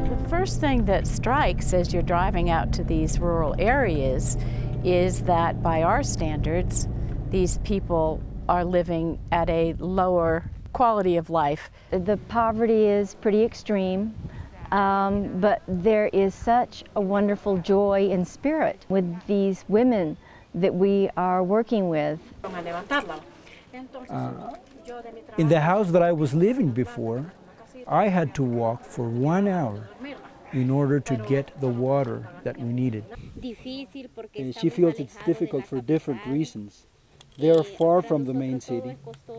The first thing that strikes as you're driving out to these rural areas is that by our standards, these people are living at a lower quality of life. The poverty is pretty extreme, but there is such a wonderful joy and spirit with these women that we are working with. In the house that I was living before, I had to walk for 1 hour in order to get the water that we needed. And she feels it's difficult for different reasons. They are far from the main city.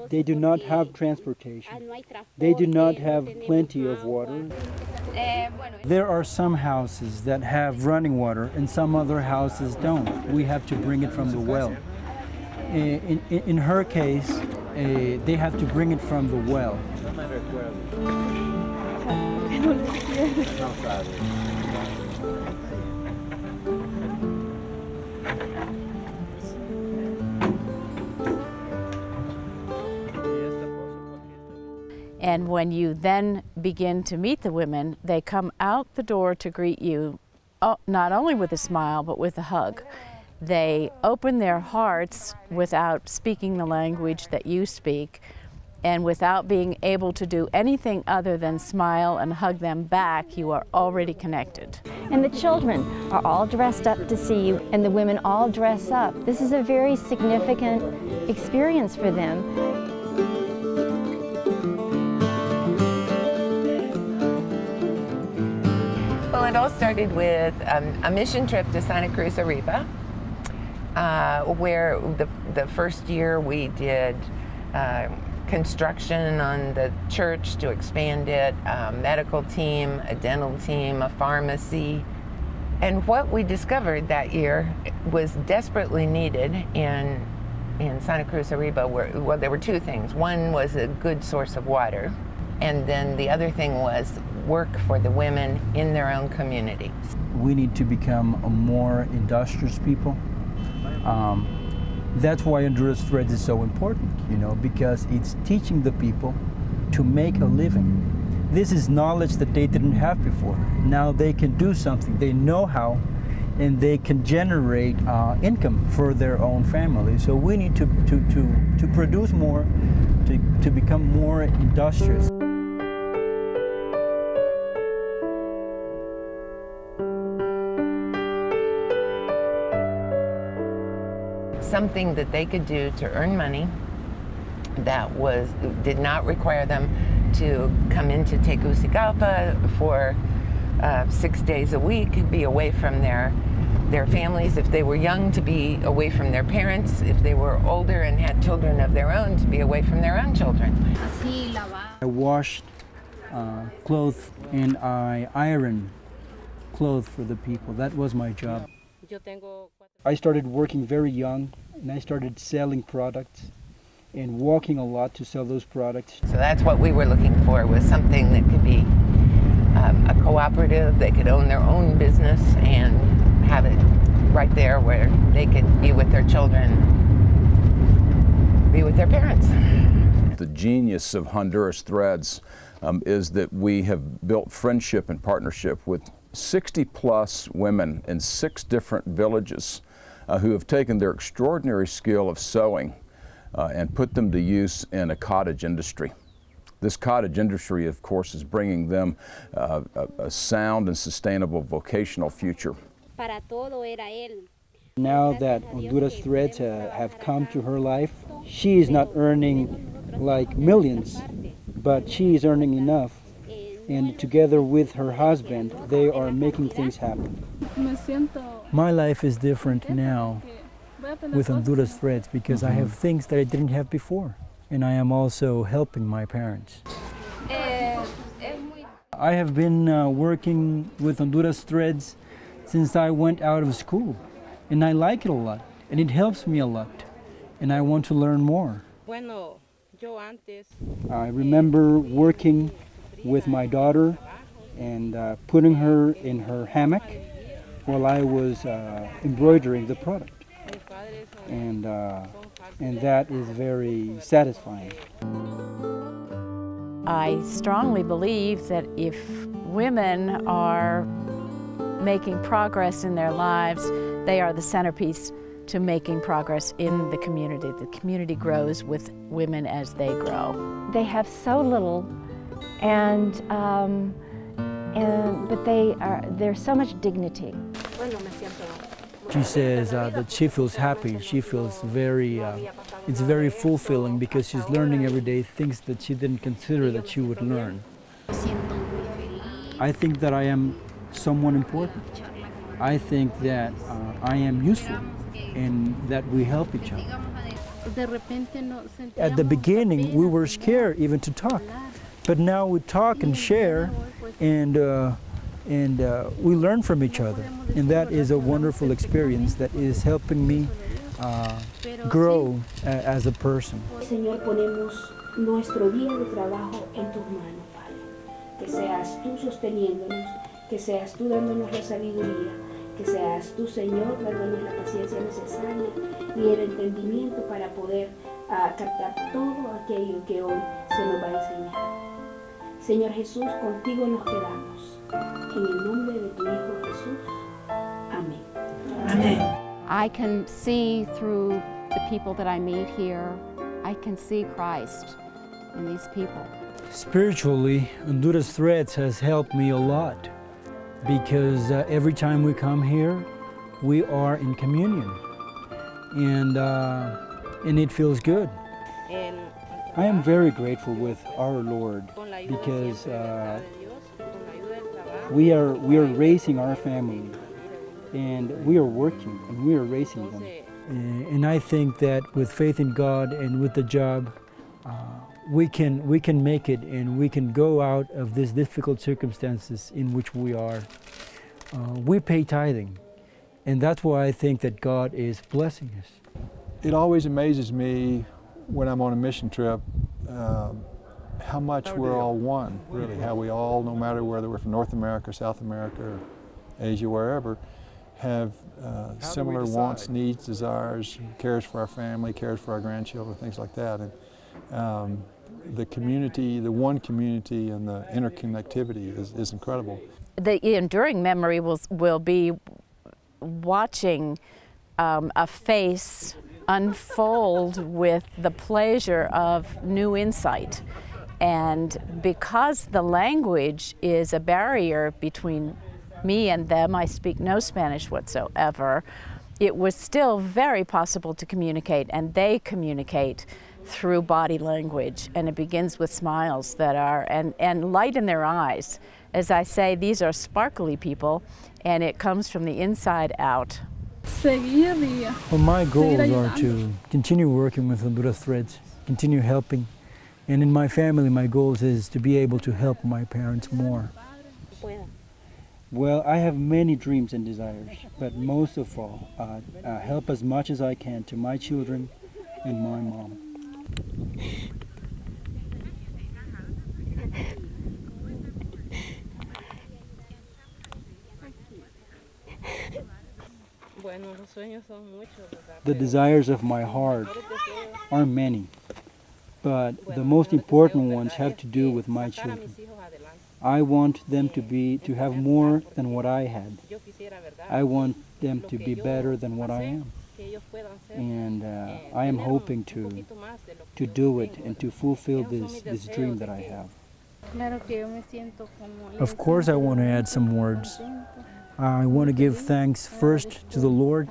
They do not have transportation. They do not have plenty of water. There are some houses that have running water and some other houses don't. We have to bring it from the well. In her case, they have to bring it from the well. And when you then begin to meet the women, they come out the door to greet you, not only with a smile, but with a hug. They open their hearts without speaking the language that you speak, and without being able to do anything other than smile and hug them back, you are already connected. And the children are all dressed up to see you, and the women all dress up. This is a very significant experience for them. Well, it all started with a mission trip to Santa Cruz Arriba, where the first year we did construction on the church to expand it, a medical team, a dental team, a pharmacy. And what we discovered that year was desperately needed in Santa Cruz Arriba. Well, there were two things. One was a good source of water, and then the other thing was work for the women in their own community. We need to become a more industrious people. That's why Honduras Threads is so important, because it's teaching the people to make a living. This is knowledge that they didn't have before. Now they can do something, they know how, and they can generate income for their own family. So we need to produce more, to become more industrious. Something that they could do to earn money that did not require them to come into Tegucigalpa for 6 days a week, be away from their families. If they were young, to be away from their parents. If they were older and had children of their own, to be away from their own children. I washed clothes and I ironed clothes for the people. That was my job. I started working very young, and I started selling products and walking a lot to sell those products. So that's what we were looking for, was something that could be a cooperative. They could own their own business and have it right there where they could be with their children, be with their parents. The genius of Honduras Threads is that we have built friendship and partnership with 60+ women in 6 different villages who have taken their extraordinary skill of sewing and put them to use in a cottage industry. This cottage industry, of course, is bringing them a sound and sustainable vocational future. Now that Honduras Threads have come to her life, she is not earning like millions, but she is earning enough. And together with her husband, they are making things happen. My life is different now with Honduras Threads because I have things that I didn't have before. And I am also helping my parents. I have been working with Honduras Threads since I went out of school. And I like it a lot. And it helps me a lot. And I want to learn more. I remember working with my daughter and putting her in her hammock while I was embroidering the product. and that is very satisfying. I strongly believe that if women are making progress in their lives, they are the centerpiece to making progress in the community. The community grows with women as they grow. They have so little, but there's so much dignity. She says that she feels happy. She feels it's very fulfilling because she's learning every day things that she didn't consider that she would learn. I think that I am someone important. I think that I am useful and that we help each other. At the beginning, we were scared even to talk, but now we talk and share, and we learn from each other, and that is a wonderful experience that is helping me grow as a person. Señor, ponemos nuestro día de trabajo en tus manos, Padre. Que seas tú sosteniéndonos, que seas tú dándonos la sabiduría, que seas tú, Señor, dándonos la paciencia necesaria y el entendimiento para poder captar todo aquello que hoy se nos va a enseñar. Señor Jesús, contigo nos quedamos. En el nombre de tu Hijo Jesús. Amén. Amén. I can see through the people that I meet here, I can see Christ in these people. Spiritually, Honduras Threads has helped me a lot because every time we come here, we are in communion, and it feels good. I am very grateful with our Lord because we are raising our family, and we are working and we are raising them. And I think that with faith in God and with the job, we can make it, and we can go out of these difficult circumstances in which we are. We pay tithing, and that's why I think that God is blessing us. It always amazes me when I'm on a mission trip how much we're all one, really, how we all, no matter whether we're from North America, South America, or Asia, wherever, have similar wants, needs, desires, cares for our family, cares for our grandchildren, things like that. And the community, the one community, and the interconnectivity is incredible. The enduring memory will be watching a face unfold with the pleasure of new insight. And because the language is a barrier between me and them, I speak no Spanish whatsoever, it was still very possible to communicate, and they communicate through body language, and it begins with smiles that are, and light in their eyes. As I say, these are sparkly people, and it comes from the inside out. Well, my goals are to continue working with Honduras Threads, continue helping, and in my family, my goals is to be able to help my parents more. Well, I have many dreams and desires, but most of all, help as much as I can to my children and my mom. The desires of my heart are many, but the most important ones have to do with my children. I want them to have more than what I had. I want them to be better than what I am. And I am hoping to do it and to fulfill this dream that I have. Of course, I want to add some words. I want to give thanks first to the Lord,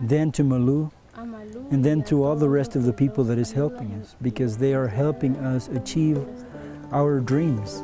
then to Malu, and then to all the rest of the people that is helping us, because they are helping us achieve our dreams.